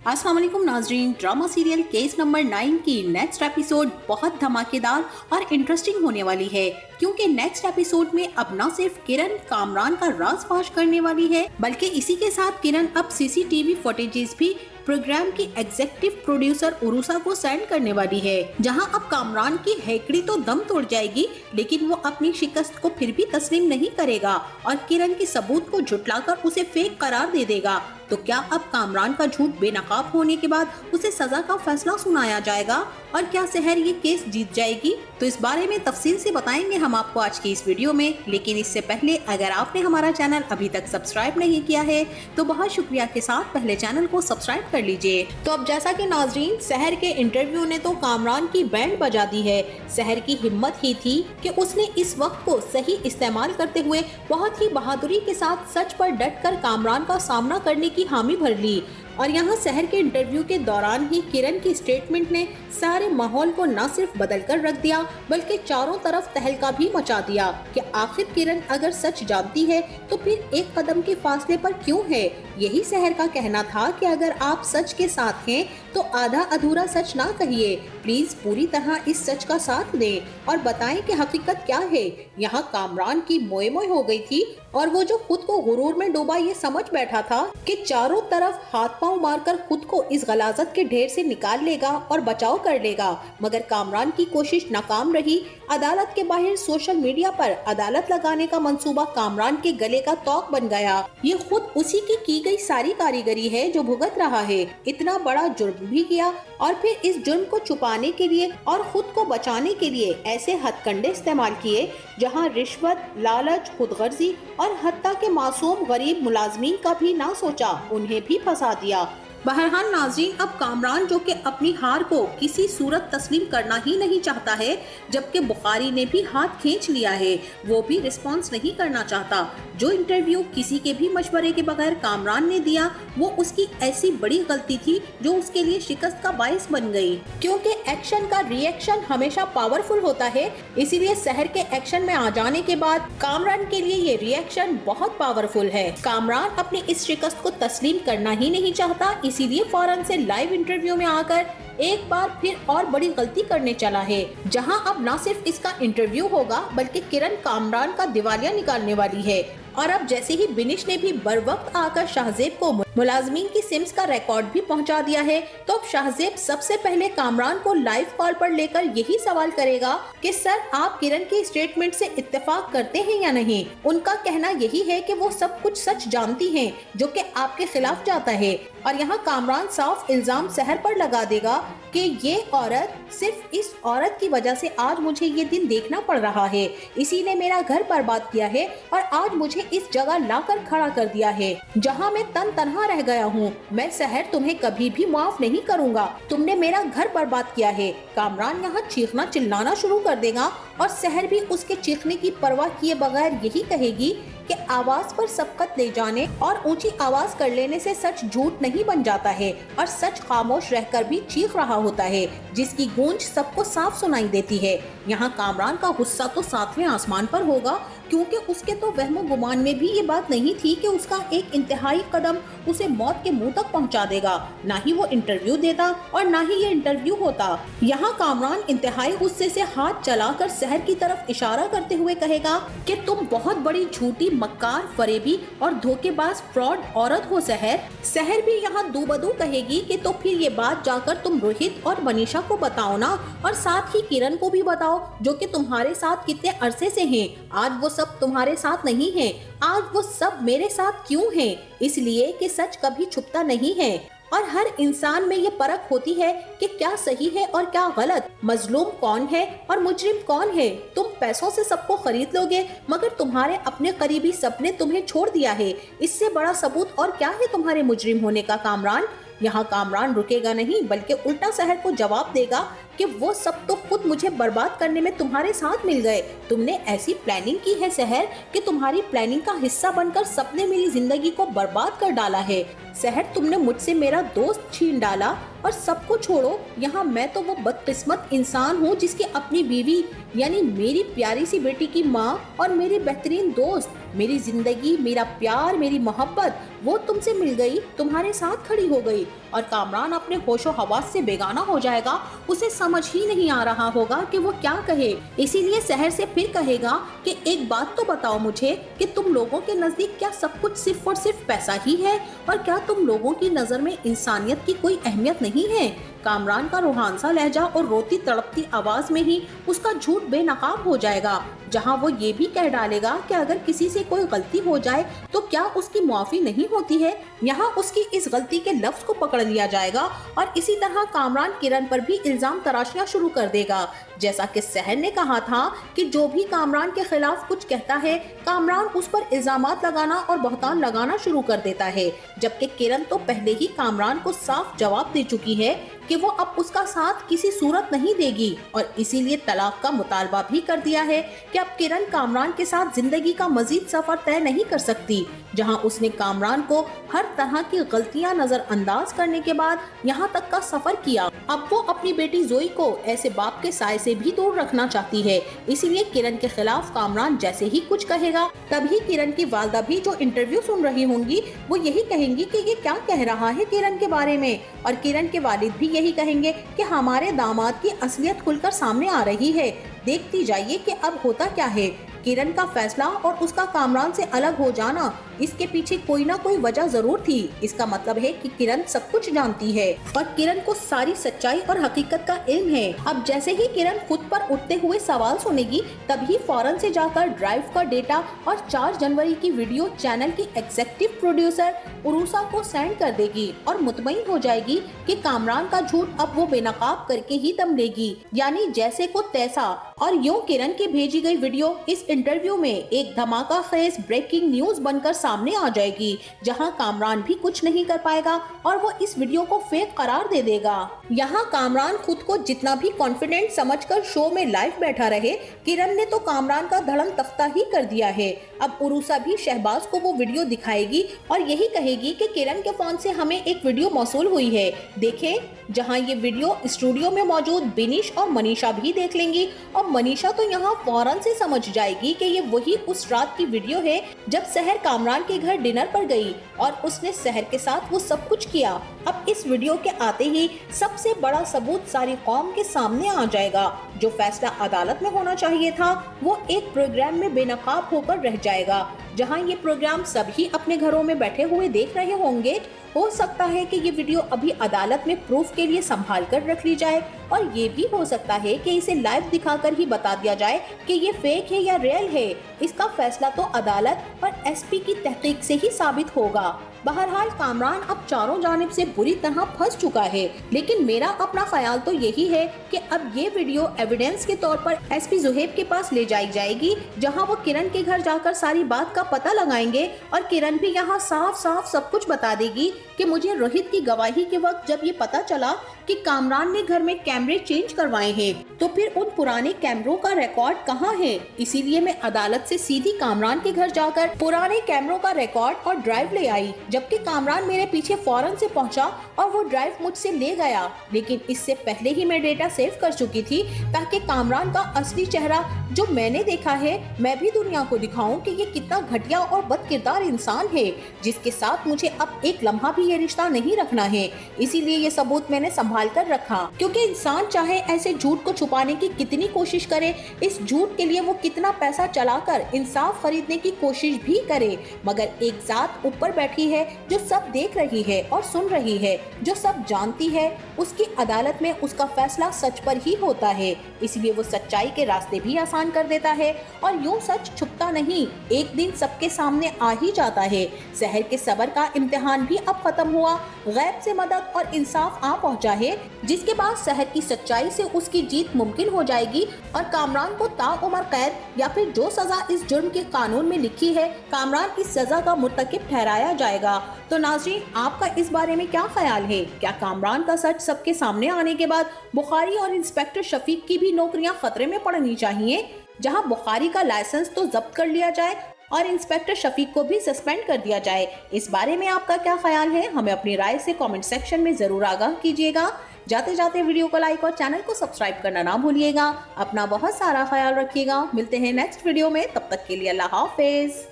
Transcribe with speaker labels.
Speaker 1: अस्सलाम वालेकुम नाजरीन। ड्रामा सीरियल केस नंबर 9 की नेक्स्ट एपिसोड बहुत धमाकेदार और इंटरेस्टिंग होने वाली है, क्योंकि नेक्स्ट एपिसोड में अब न सिर्फ किरण कामरान का राज फाश करने वाली है, बल्कि इसी के साथ किरण अब सीसीटीवी फुटेजेस भी प्रोग्राम की एग्जीक्यूटिव प्रोड्यूसर उरुसा को सेंड करने वाली है, जहां अब कामरान की हैकड़ी तो दम तोड़ जाएगी, लेकिन वो अपनी शिकस्त को फिर भी तस्लीम नहीं करेगा और किरण के सबूत को झुटलाकर उसे फेक करार दे देगा। तो क्या अब कामरान का झूठ बेनकाब होने के बाद उसे सजा का फैसला सुनाया जाएगा और क्या शहर ये केस जीत जाएगी? तो इस बारे में तफसील से बताएंगे हम आपको आज की इस वीडियो में। लेकिन इससे पहले अगर आपने हमारा चैनल अभी तक सब्सक्राइब नहीं किया है तो बहुत शुक्रिया के साथ पहले चैनल को सब्सक्राइब कर लीजिए। तो अब जैसा कि नाजरीन, शहर के इंटरव्यू ने तो कामरान की बैंड बजा दी है। शहर की हिम्मत ही थी कि उसने इस वक्त को सही इस्तेमाल करते हुए बहुत ही बहादुरी के साथ सच पर डट कर कामरान का सामना करने की हामी भर ली। और यहाँ शहर के इंटरव्यू के दौरान ही किरण की स्टेटमेंट ने सारे माहौल को न सिर्फ बदल कर रख दिया, बल्कि चारों तरफ तहलका भी मचा दिया कि आखिर किरण अगर सच जानती है तो फिर एक कदम के फासले पर क्यों है। यही शहर का कहना था कि अगर आप सच के साथ हैं तो आधा अधूरा सच ना कहिए, प्लीज पूरी तरह इस सच का साथ दें और बताएं कि हकीकत क्या है। यहाँ कामरान की मोए मोए हो गई थी और वो जो खुद को गुरूर में डूबा ये समझ बैठा था कि चारों तरफ हाथ पांव मारकर खुद को इस गलाजत के ढेर से निकाल लेगा और बचाव कर लेगा, मगर कामरान की कोशिश नाकाम रही। अदालत के बाहर सोशल मीडिया पर अदालत लगाने का मंसूबा कामरान के गले का तौक बन गया। ये खुद उसी की गई सारी कारीगरी है जो भुगत रहा है। इतना बड़ा जुर्म भी किया और फिर इस जुर्म को छुपाने के लिए और खुद को बचाने के लिए ऐसे हथकंडे इस्तेमाल किए जहां रिश्वत, लालच, खुदगर्जी और हत्या के मासूम गरीब मुलाजमीन का भी ना सोचा, उन्हें भी फंसा दिया। बहरहाल नाज़रीन, अब कामरान जो कि अपनी हार को किसी सूरत तस्लीम करना ही नहीं चाहता है, जबकि बुखारी ने भी हाथ खींच लिया है, वो भी रिस्पॉन्स नहीं करना चाहता। जो इंटरव्यू किसी के भी मशवरे के बगैर कामरान ने दिया वो उसकी ऐसी बड़ी गलती थी जो उसके लिए शिकस्त का बायस बन गई, क्योंकि एक्शन का रिएक्शन हमेशा पावरफुल होता है। इसीलिए शहर के एक्शन में आ जाने के बाद कामरान के लिए ये रिएक्शन बहुत पावरफुल है। कामरान अपनी इस शिकस्त को तस्लीम करना ही नहीं चाहता, इसीलिए फौरन से लाइव इंटरव्यू में आकर एक बार फिर और बड़ी गलती करने चला है, जहां अब न सिर्फ इसका इंटरव्यू होगा बल्कि किरण कामरान का दिवालिया निकालने वाली है। और अब जैसे ही बिनिश ने भी बर वक्त आकर शाहजेब को मुलाजमीन की सिम्स का रिकॉर्ड भी पहुंचा दिया है, तो अब शाहजेब सबसे पहले कामरान को लाइव कॉल पर लेकर यही सवाल करेगा कि सर, आप किरण के स्टेटमेंट से इत्तेफाक करते हैं या नहीं। उनका कहना यही है कि वो सब कुछ सच जानती हैं, जो कि आपके खिलाफ जाता है। और यहाँ कामरान साफ इल्जाम शहर पर लगा देगा कि ये औरत, सिर्फ इस औरत की वजह से आज मुझे ये दिन देखना पड़ रहा है, इसी ने मेरा घर बर्बाद किया है और आज मुझे इस जगह लाकर खड़ा कर दिया है जहां मैं तन तनहा रह गया हूं। मैं शहर तुम्हें कभी भी माफ नहीं करूंगा, तुमने मेरा घर बर्बाद किया है। कामरान यहाँ चीखना चिल्लाना शुरू कर देगा और शहर भी उसके चीखने की परवाह किए बगैर यही कहेगी कि आवाज पर सबकत ले जाने और ऊंची आवाज कर लेने से सच झूठ नहीं बन जाता है और सच खामोश रहकर भी चीख रहा होता है, जिसकी गूंज सबको साफ सुनाई देती है। यहाँ कामरान का गुस्सा तो सातवें आसमान पर होगा, क्योंकि उसके तो वहमो गुमान में भी ये बात नहीं थी कि उसका एक इंतहाई कदम उसे मौत के मुंह तक पहुंचा देगा। ना ही वो इंटरव्यू देता और ना ही ये इंटरव्यू होता। यहाँ कामरान इंतहाई गुस्से से हाथ चलाकर शहर की तरफ इशारा करते हुए कहेगा कि तुम बहुत बड़ी झूठी, मक्कार, फरेबी और धोखेबाज फ्रॉड औरत हो शहर। शहर भी यहाँ दूबदू कहेगी कि तो फिर ये बात जाकर तुम रोहित और मनीषा को बताओ ना, और साथ ही किरण को भी बताओ जो कि तुम्हारे साथ कितने अरसे से हैं। आज वो सब तुम्हारे साथ नहीं है, आज वो सब मेरे साथ क्यों है? इसलिए कि सच कभी छुपता नहीं है और हर इंसान में ये परख होती है कि क्या सही है और क्या गलत, मजलूम कौन है और मुजरिम कौन है। तुम पैसों से सबको खरीद लोगे, मगर तुम्हारे अपने करीबी सबने तुम्हें छोड़ दिया है। इससे बड़ा सबूत और क्या है तुम्हारे मुजरिम होने का कामरान? यहाँ कामरान रुकेगा नहीं, बल्कि उल्टा शहर को जवाब देगा कि वो सब तो खुद मुझे बर्बाद करने में तुम्हारे साथ मिल गए। तुमने ऐसी प्लानिंग की है शहर कि तुम्हारी प्लानिंग का हिस्सा बनकर सबने मेरी जिंदगी को बर्बाद कर डाला है। शहर, तुमने मुझसे मेरा दोस्त छीन डाला और सबको छोड़ो, यहाँ मैं तो वो बदकिस्मत इंसान हूँ जिसकी अपनी बीवी यानी मेरी प्यारी सी बेटी की माँ और मेरी बेहतरीन दोस्त, मेरी जिंदगी, मेरा प्यार, मेरी मोहब्बत वो तुमसे मिल गई, तुम्हारे साथ खड़ी हो गई और कामरान अपने होशो हवास से बेगाना हो जाएगा। उसे समझ ही नहीं आ रहा होगा कि वो क्या कहे। इसीलिए सहर से फिर कहेगा कि एक बात तो बताओ मुझे कि तुम लोगों के नजदीक क्या सब कुछ सिर्फ और सिर्फ पैसा ही है, और क्या तुम लोगों की नजर में इंसानियत की कोई अहमियत नहीं है। कामरान का रूहानसा लहजा और रोती तड़पती आवाज में ही उसका झूठ बेनकाब हो जाएगा, जहां वो ये भी कह डालेगा कि अगर किसी से कोई गलती हो जाए तो क्या उसकी मुआफी नहीं होती है। यहाँ उसकी इस गलती के लफ्ज को पकड़ लिया जाएगा और इसी तरह कामरान किरण पर भी इल्जाम तराशियां शुरू कर देगा। जैसा कि सहर ने कहा था कि जो भी कामरान के खिलाफ कुछ कहता है, कामरान उस पर इल्जामात लगाना और बहतान लगाना शुरू कर देता है, जबकि किरण तो पहले ही कामरान को साफ जवाब दे चुकी है कि वो अब उसका साथ किसी सूरत नहीं देगी और इसीलिए तलाक का मुतालबा भी कर दिया है कि अब किरण कामरान के साथ जिंदगी का मजीद सफर तय नहीं कर सकती। जहां उसने कामरान को हर तरह की गलतियां नजरअंदाज करने के बाद यहां तक का सफर किया, अब वो अपनी बेटी जोई को ऐसे बाप के साए से भी दूर रखना चाहती है। इसीलिए किरण के खिलाफ कामरान जैसे ही कुछ कहेगा, तभी किरण की वालदा भी जो इंटरव्यू सुन रही होंगी वो यही कहेंगी कि ये क्या कह रहा है किरण के बारे में, और किरण के वालिद भी यही कहेंगे कि हमारे दामाद की असलियत खुलकर सामने आ रही है। देखती जाइए कि अब होता क्या है। किरण का फैसला और उसका कामरान से अलग हो जाना, इसके पीछे कोई ना कोई वजह जरूर थी। इसका मतलब है कि किरण सब कुछ जानती है और किरण को सारी सच्चाई और हकीकत का इल्म है। अब जैसे ही किरण खुद पर उठते हुए सवाल सुनेगी, तभी फौरन से जाकर ड्राइव का डेटा और 4 जनवरी की वीडियो चैनल की एग्जीक्यूटिव प्रोड्यूसर उरूसा को सेंड कर देगी और मुतमईन हो जाएगी कि कामरान का झूठ अब वो बेनकाब करके ही दम लेगी, यानी जैसे को तैसा। और यूं किरण की भेजी गई वीडियो इस इंटरव्यू में एक धमाका खेज ब्रेकिंग न्यूज बनकर सामने आ जाएगी, जहां कामरान भी कुछ नहीं कर पाएगा और वो इस वीडियो को फेक करार दे देगा। यहाँ कामरान खुद को जितना भी कॉन्फिडेंट समझकर शो में लाइव बैठा रहे, किरण ने तो कामरान का धड़म तख्ता ही कर दिया है। अब उरूसा भी शहबाज को वो वीडियो दिखाएगी और यही कहेगी कि किरण के फोन से हमें एक वीडियो मौसूल हुई है, देखें। जहां ये वीडियो स्टूडियो में मौजूद बिनिश और मनीषा भी देख लेंगी और मनीषा तो यहाँ फौरन से समझ जाएगी कि ये वही उस रात की वीडियो है जब सहर कामरान के घर डिनर पर गई और उसने सहर के साथ वो सब कुछ किया। अब इस वीडियो के आते ही सबसे बड़ा सबूत सारी कौम के सामने आ जाएगा। जो फैसला अदालत में होना चाहिए था वो एक प्रोग्राम में बेनकाब होकर रह जाएगा, जहां ये प्रोग्राम सभी अपने घरों में बैठे हुए देख रहे होंगे। हो सकता है कि ये वीडियो अभी अदालत में प्रूफ के लिए संभाल कर रख ली जाए, और ये भी हो सकता है कि इसे लाइव दिखाकर ही बता दिया जाए कि ये फेक है या रियल है। इसका फैसला तो अदालत और एसपी की तहकीक से ही साबित होगा। बहरहाल कामरान अब चारों जानिब से बुरी तरह फंस चुका है, लेकिन मेरा अपना ख्याल तो यही है कि अब ये वीडियो एविडेंस के तौर पर एसपी जुहेब के पास ले जाई जाएगी, जहां वो किरण के घर जाकर सारी बात का पता लगाएंगे और किरण भी यहाँ साफ साफ सब कुछ बता देगी कि मुझे रोहित की गवाही के वक्त जब ये पता चला कि कामरान ने घर में कैमरे चेंज करवाए हैं, तो फिर उन पुराने कैमरों का रिकॉर्ड कहाँ है। इसीलिए मैं अदालत से सीधी कामरान के घर जाकर पुराने कैमरों का रिकॉर्ड और ड्राइव ले आई, जबकि कामरान मेरे पीछे फौरन से पहुंचा और वो ड्राइव मुझसे ले गया। लेकिन इससे पहले ही मैं डेटा सेव कर चुकी थी ताकि कामरान का असली चेहरा जो मैंने देखा है मैं भी दुनिया को दिखाऊं कि ये कितना घटिया और बदकिरदार इंसान है, जिसके साथ मुझे अब एक लम्हा भी ये रिश्ता नहीं रखना है। इसीलिए ये सबूत मैंने संभाल कर रखा, क्योंकि इंसान चाहे ऐसे झूठ को छुपाने की कितनी कोशिश करे, इस झूठ के लिए वो कितना पैसा चलाकर इंसाफ खरीदने की कोशिश भी करे, मगर एक जात ऊपर बैठी है जो सब देख रही है और सुन रही है, जो सब जानती है, उसकी अदालत में उसका फैसला सच पर ही होता है। इसलिए वो सच्चाई के रास्ते भी आसान कर देता है और यूं सच छुपता नहीं, एक दिन सबके सामने आ ही जाता है। सहर के सबर का इम्तिहान भी अब खत्म हुआ, गैब से मदद और इंसाफ आ पहुंचा है, जिसके बाद सहर की सच्चाई से उसकी जीत मुमकिन हो जाएगी और कामरान को ताउम्र कैद या फिर जो सजा इस जुर्म के कानून में लिखी है, कामरान इस सजा का मुर्तकिब ठहराया जाएगा। तो नाज़रीन, आपका इस बारे में क्या ख्याल है? क्या कामरान का सच सबके सामने आने के बाद बुखारी और इंस्पेक्टर शफीक की भी नौकरियां खतरे में पड़नी चाहिए, जहां बुखारी का लाइसेंस तो जब्त कर लिया जाए और इंस्पेक्टर शफीक को भी सस्पेंड कर दिया जाए? इस बारे में आपका क्या ख्याल है? हमें अपनी राय से कमेंट सेक्शन में जरूर आगाह कीजिएगा। जाते जाते वीडियो को लाइक और चैनल को सब्सक्राइब करना ना भूलिएगा। अपना बहुत सारा ख्याल रखिएगा। मिलते हैं नेक्स्ट वीडियो में, तब तक के लिए अल्लाह हाफिज।